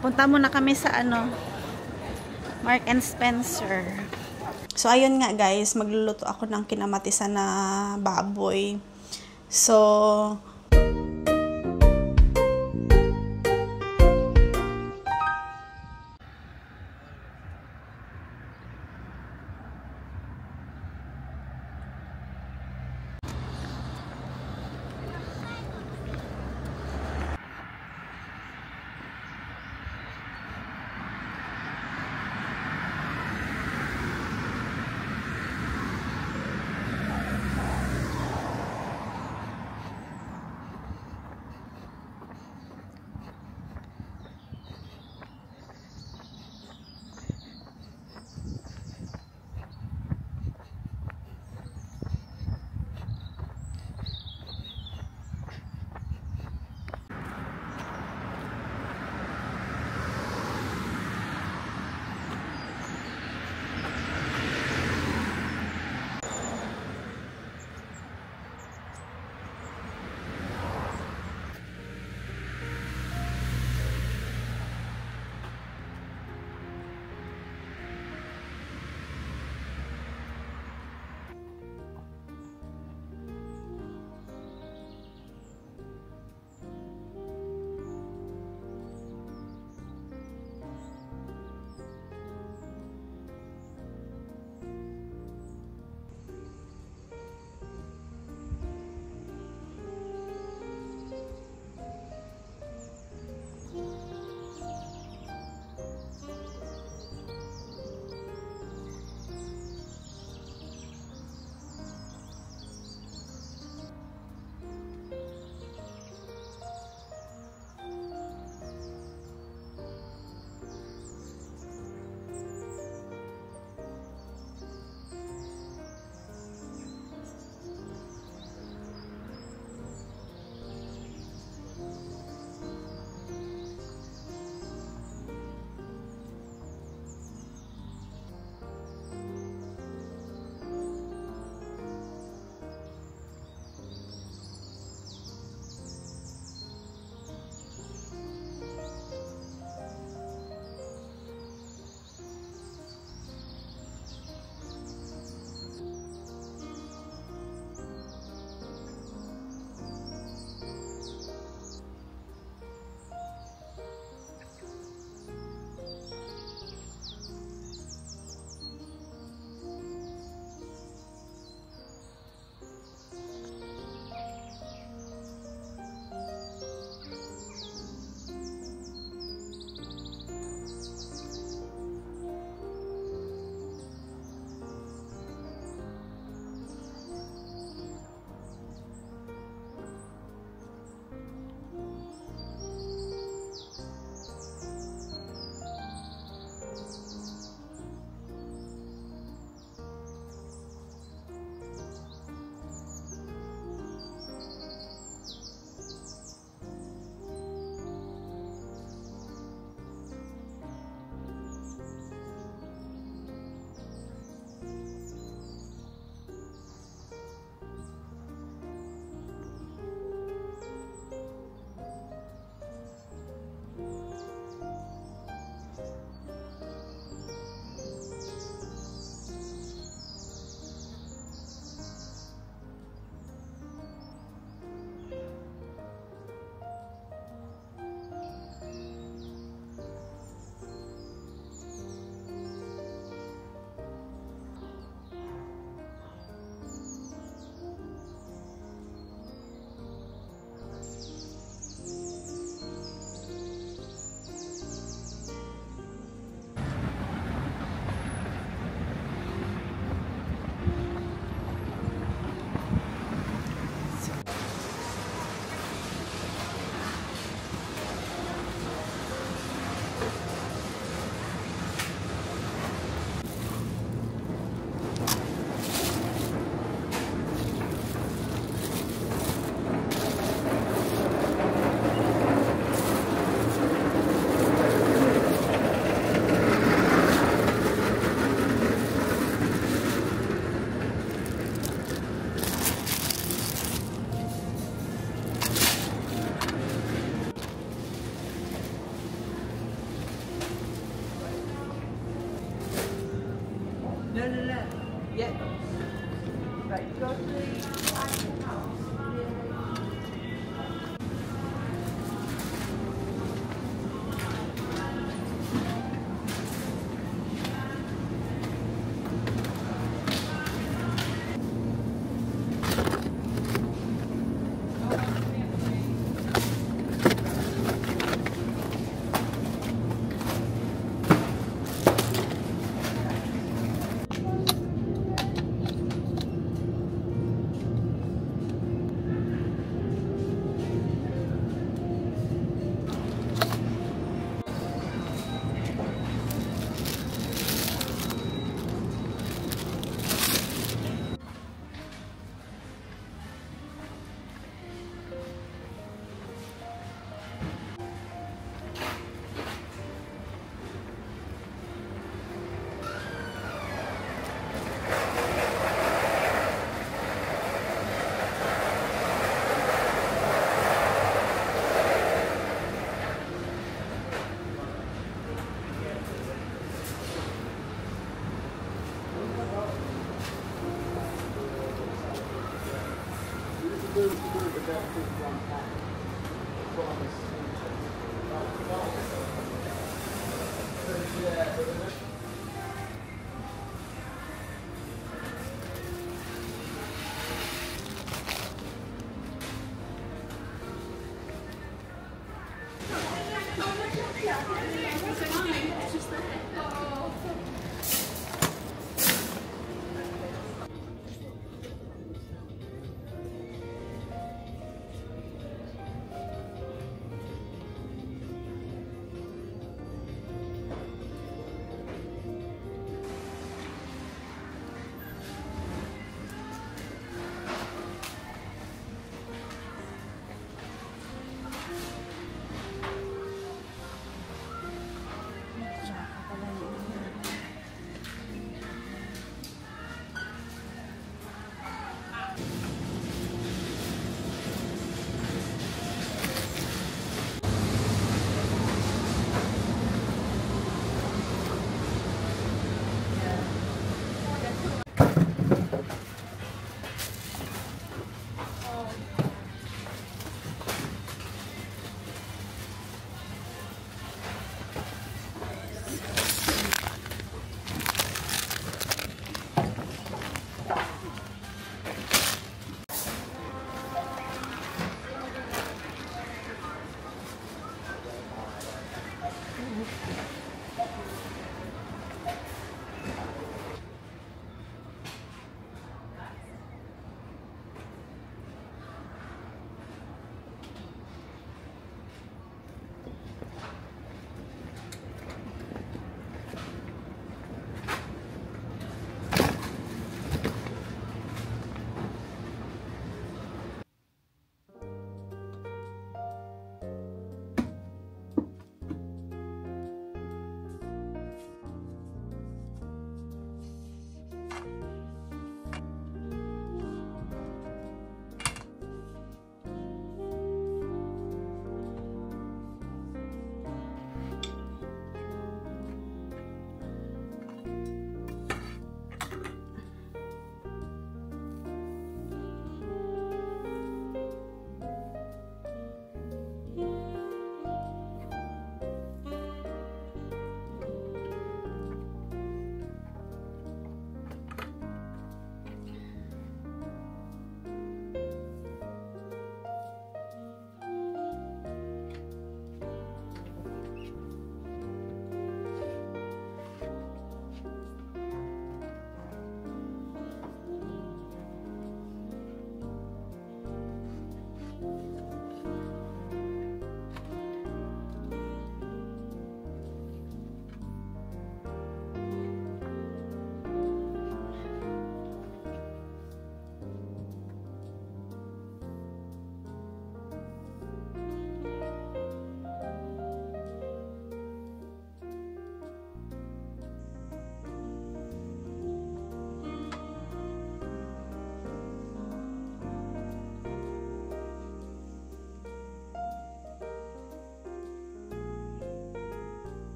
punta muna kami sa Mark and Spencer. So, ayun nga guys, magluluto ako ng kinamatisan na baboy. So,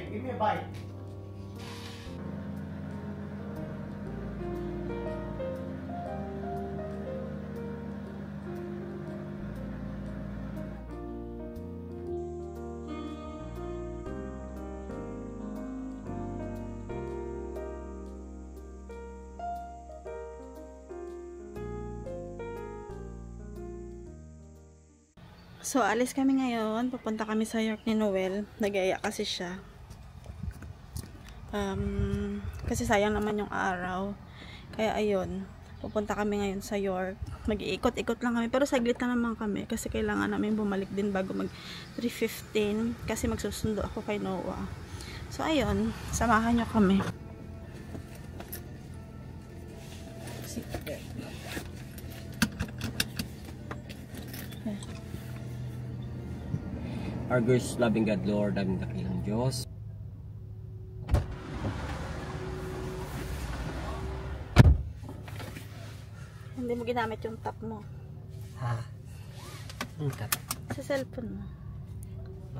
Give me a bite. So, alis kami ngayon. Pupunta kami sa York ni Noel. Nag-aya kasi siya. Kasi sayang naman yung araw. Kaya ayun, pupunta kami ngayon sa York. Mag-iikot-ikot lang kami. Pero saglit na naman kami. Kasi kailangan namin bumalik din bago mag 3:15. Kasi magsusundo ako kay Noah. So, ayun. Samahan nyo kami. Our gracious loving God, Lord, aming dakilang Diyos. Hindi mo ginamit yung tap mo. Ha? Ang tap? Sa cellphone mo.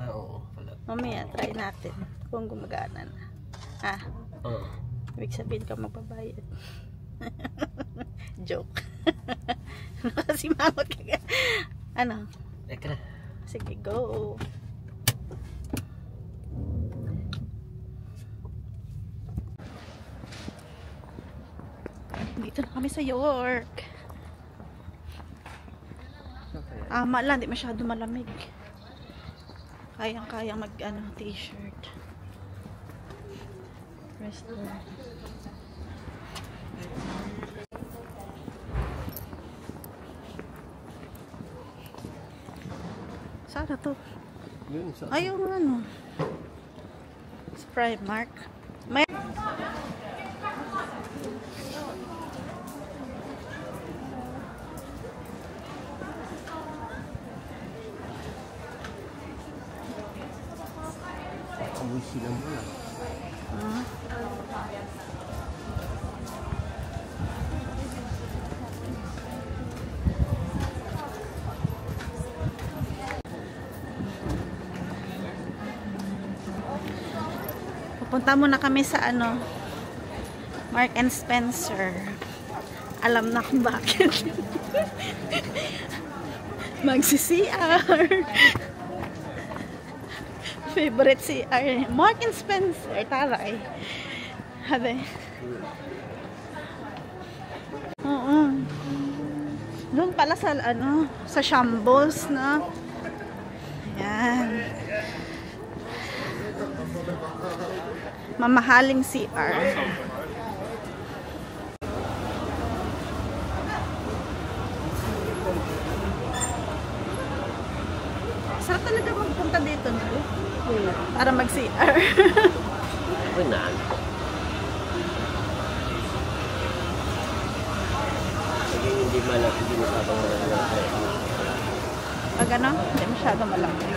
Oo, pala. Mamaya, try natin kung gumagana na. Oo. Ibig sabihin ka magbabayad. Joke. Nakasimangot ka. Ano? Teka na. Sige, go. Dito na kami sa York. Lang, di masyado malamig. Kayang-kayang mag t-shirt. Restaurant. Sana to. Yun, sa... Ayaw nga ano. Sa Primark. May... Amoy sila mo na. Pupunta muna kami sa ano, Mark and Spencer. Alam na kung bakit. Magsi-CR. Favorite CR. Mark and Spencer. Taray. Habe. Oo. Doon pala sa ano, sa Shambles na. Ayan. Mamahaling CR. Sarap talaga magpunta dito, no? Para mag-CR. Bunan. Sige, hindi malaki, hindi masyadong malaki. Pag ano? Hindi masyadong malaki.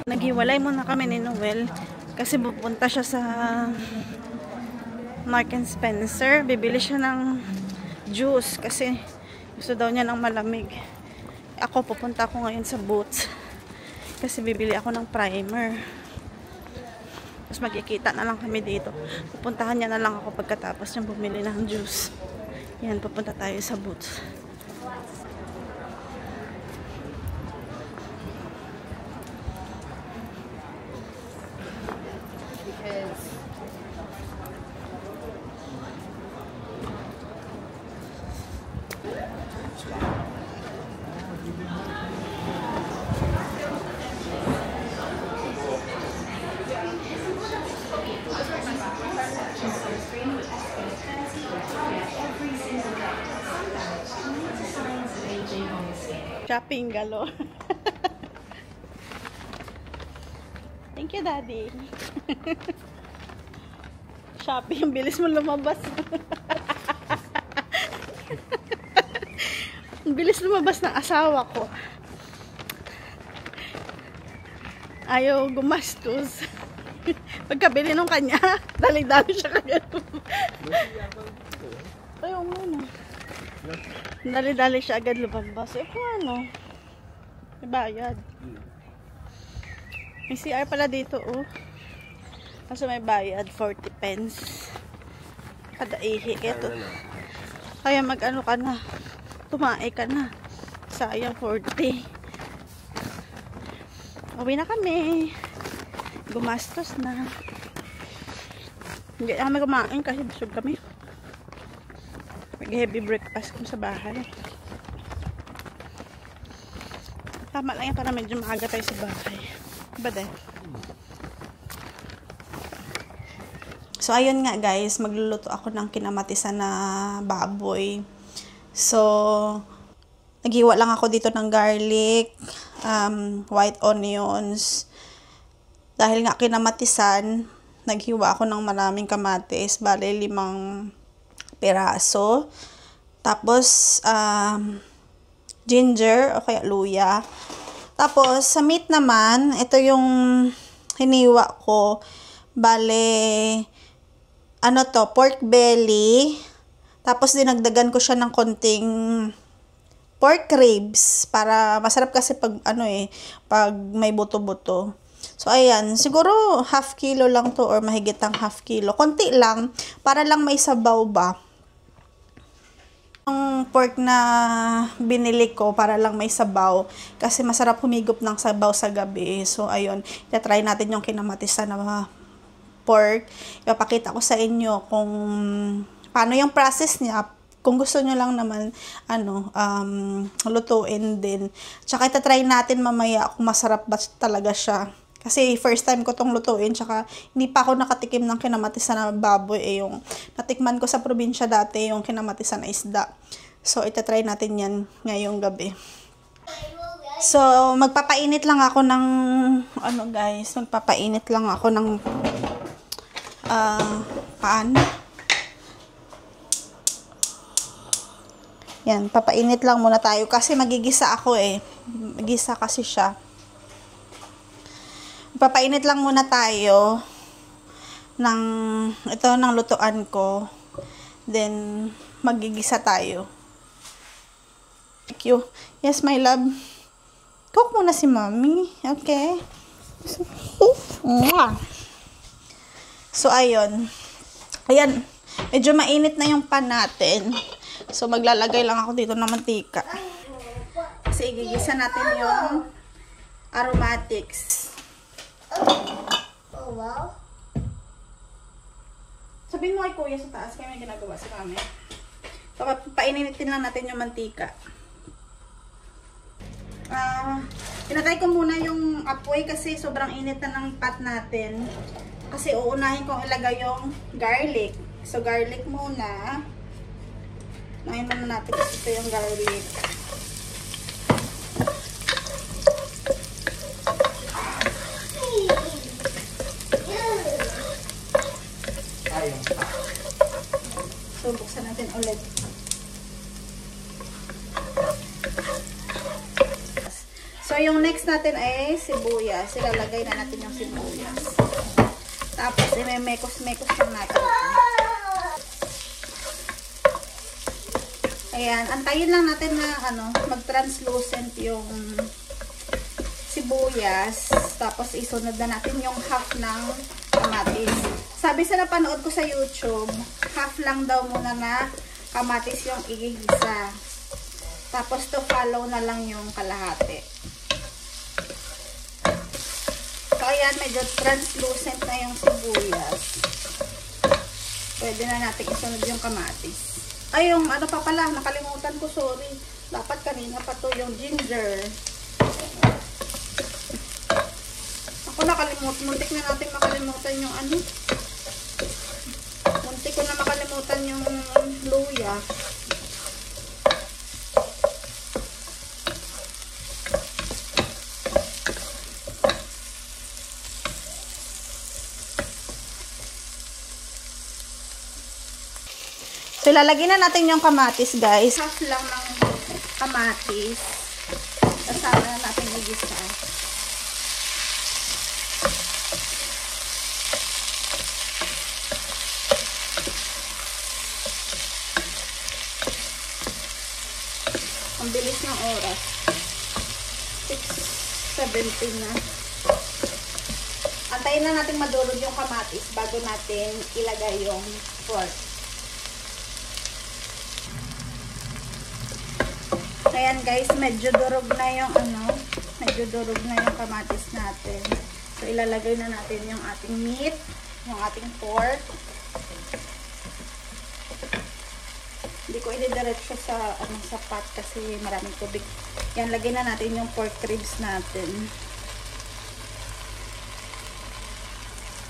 Naghiwalay muna kami ni Noel kasi pupunta siya sa Mark and Spencer. Bibili siya ng juice kasi gusto daw niya ng malamig. Ako, pupunta ako ngayon sa Boots kasi bibili ako ng primer. Tapos magkikita na lang kami dito. Pupuntahan niya na lang ako pagkatapos niya bumili ng juice. Yan, pupunta tayo sa Boots. Shopping galore. Thank you, Daddy. Shopping, bilis mo lumabas. Bilis lumabas ng asawa ko. Ayaw gumastos. Pagkabili nung kanya, dali-dali siya kagad. Ayaw mo na. Dali-dali siya agad lumabas. Eh kung ano, may bayad. May CR pala dito, oh. Kaso may bayad, 40 pence. Kada ihi. Kaya mag-ano ka na. Tumae ka na. Sayang 40. Uwi na kami. Gumastos na. Hindi na kami kumain kasi busog kami. Mag-heavy breakfast kung sa bahay. Tama lang yan para medyo maaga tayo sa bahay. Diba din? So, ayun nga guys. Magluluto ako ng kinamatisan na baboy. So, naghiwa lang ako dito ng garlic, white onions. Dahil nga kinamatisan, naghiwa ako ng maraming kamatis. Bale, 5 piraso. Tapos, ginger o kaya luya. Tapos, sa meat naman, ito yung hiniwa ko. Bale, ano to, pork belly. Tapos, dinagdagan ko siya ng konting pork ribs. Para masarap kasi pag, pag may buto-buto. So, ayan. Siguro, half kilo lang to or mahigit ang half kilo. Konti lang, para lang may sabaw ba. Yung pork na binili ko para lang may sabaw kasi masarap humigop ng sabaw sa gabi. So ayun, try natin yung kinamatisan na pork. Ipapakita ko sa inyo kung paano yung process niya. Kung gusto nyo lang naman lutuin din. Tsaka try natin mamaya kung masarap ba talaga siya. Kasi first time ko tong lutuin, tsaka hindi pa ako nakatikim ng kinamatisan na baboy. Yung natikman ko sa probinsya dati, yung kinamatisan na isda. So, itatry natin yan ngayong gabi. So, magpapainit lang ako ng, magpapainit lang ako ng pan. Yan, papainit lang muna tayo kasi magigisa ako Magigisa kasi siya. Papainit lang muna tayo ng lutuan ko. Then, magigisa tayo. Thank you. Yes, my love. Cook muna si mommy. Okay. So, ayun. Ayan. Medyo mainit na yung pan natin. So, maglalagay lang ako dito ng mantika. Kasi, igigisa natin yung aromatics. Oh, wow. Sabihin mo kay kuya sa taas, kaya may ginagawa si mami. So, paininitin lang natin yung mantika. Pinatay ko muna yung apoy kasi sobrang init na ng pot natin. Kasi uunahin kong ilagay yung garlic. So, garlic muna. Unahin muna natin kasi ito yung garlic. So, buksan natin ulit. So, yung next natin ay sibuyas. Ilalagay na natin yung sibuyas. Tapos, mekos-mekos lang natin. Ayan. Antayin lang natin na mag-translucent yung sibuyas. Tapos, isunod na natin yung half ng kamatis. Sabi sa napanood ko sa YouTube, half lang daw muna na kamatis yung igigisa. Tapos to follow na lang yung kalahati. So ayan, medyo translucent na yung sibuyas. Pwede na natin isunod yung kamatis. Ay, yung ano pa pala, nakalimutan ko, sorry. Dapat kanina pa to yung ginger. Ako nakalimutan, muntik na natin makalimutan yung muntik ko na makalimutan yung luya. So, ilalagay na natin yung kamatis, guys. Half lang ng kamatis. Kasama na natin igisa. bilis ng oras. 6:17 na. Antayin na natin madurog yung kamatis bago natin ilagay yung pork. Ayan guys, medyo durog na yung kamatis natin. So ilalagay na natin yung ating meat, yung ating pork. Hindi ko i-diretso sa sa pot kasi maraming tubig. Yan, lagay na natin yung pork ribs natin.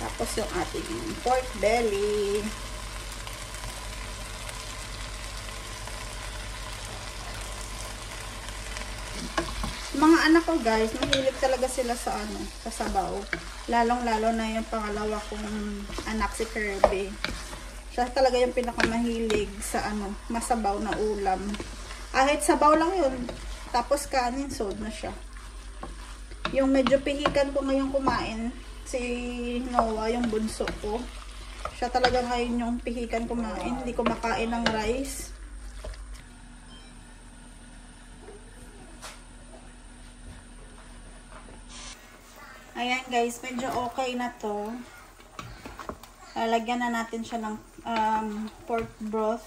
Tapos yung ating pork belly. Mga anak ko guys, mahilig talaga sila sa sa sabaw. Lalong-lalo na yung pangalawa kong anak si Kirby. Siya talaga yung pinakamahilig sa masabaw na ulam. Kahit sabaw lang yun. Tapos kanin, sold na siya. Yung medyo pihikan ko ngayon kumain, si Noah, yung bunso ko. Siya talaga ngayon yung pihikan kumain. Hindi ko makain ng rice. Ayan guys, medyo okay na to. Lalagyan na natin siya ng pork broth.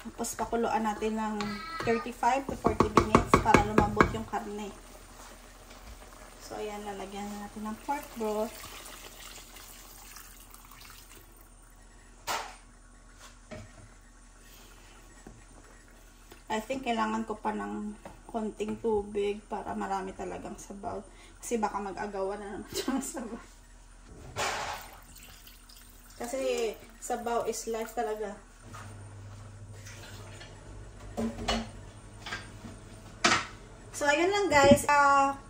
Tapos pakuluan natin ng 35 to 40 minutes para lumambot yung karne. So ayan, lalagyan na natin ng pork broth. I think kailangan ko pa ng konting tubig para marami talagang sabaw. Kasi baka mag-agawan na naman siya ng sabaw. Kasi sabaw is life talaga. So, ayun lang guys.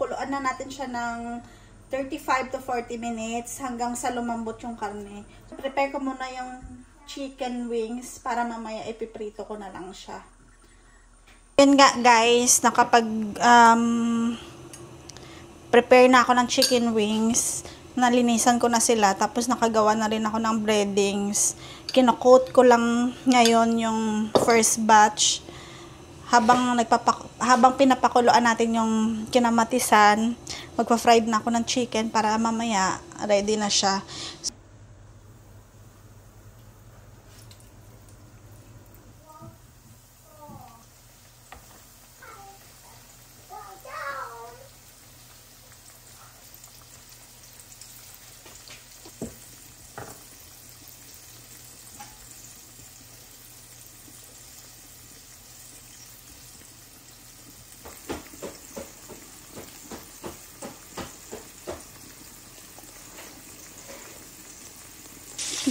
Kuluan na natin siya ng 35 to 40 minutes hanggang sa lumambot yung karne. So, prepare ko muna yung chicken wings para mamaya ipiprito ko na lang siya. Yun nga guys, nakapag prepare na ako ng chicken wings. Nalinisan ko na sila, tapos nakagawa na rin ako ng breadings. Kino-coat ko lang ngayon yung first batch. Habang pinapakuluan natin yung kinamatisan, magpa-fried na ako ng chicken para mamaya ready na siya.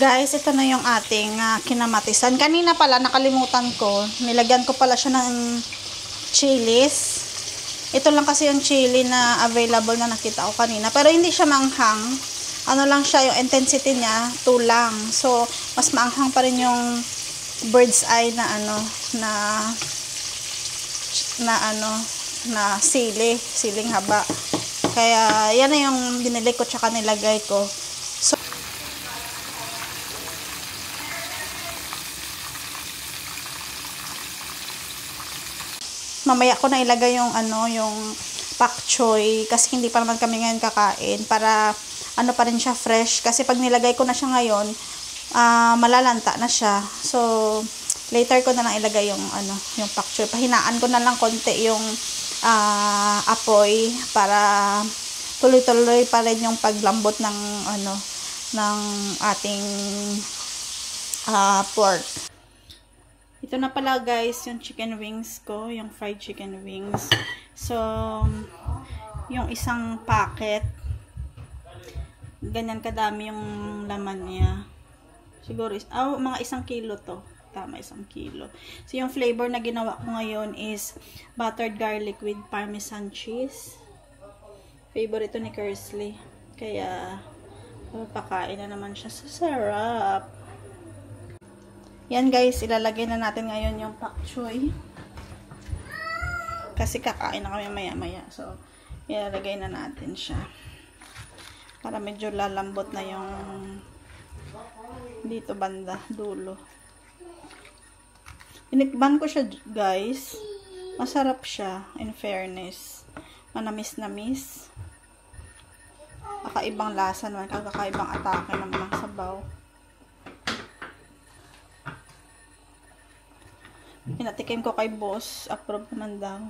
Guys, ito na yung ating kinamatisan. Kanina pala, nakalimutan ko. Nilagyan ko pala siya ng chilies. Ito lang kasi yung chili na available na nakita ko kanina. Pero hindi siya manghang. Ano lang siya, yung intensity niya, 2 lang. So, mas maanghang pa rin yung bird's eye na siling haba. Kaya, yan na yung binili ko tsaka nilagay ko. So, mamaya ko na ilagay yung yung pak choy kasi hindi pa naman kami ngayon kakain para pa rin siya fresh kasi pag nilagay ko na siya ngayon malalanta na siya. So later ko na lang ilagay yung yung pak choy. Pahinaan ko na lang konti yung apoy para tuloy-tuloy pa rin yung paglambot ng ng ating pork. Ito na pala guys, yung chicken wings ko, yung fried chicken wings. So, yung isang packet, ganyan kadami yung laman niya. Siguro, mga 1 kilo to. Tama, 1 kilo. So, yung flavor na ginawa ko ngayon is buttered garlic with parmesan cheese. Favorite ito ni Kersley. Kaya, pakain na naman siya sa sarap. Yan guys, ilalagay na natin ngayon yung pak choy. Kasi kakain na kami maya-maya. So, ilalagay na natin siya. Para medyo lalambot na yung dito banda, dulo. Inikban ko siya guys. Masarap siya, in fairness. Manamis-namis. Kakaibang lasa naman, kakaibang atake naman ng sabaw. Pinatikim ko kay boss, approve naman daw.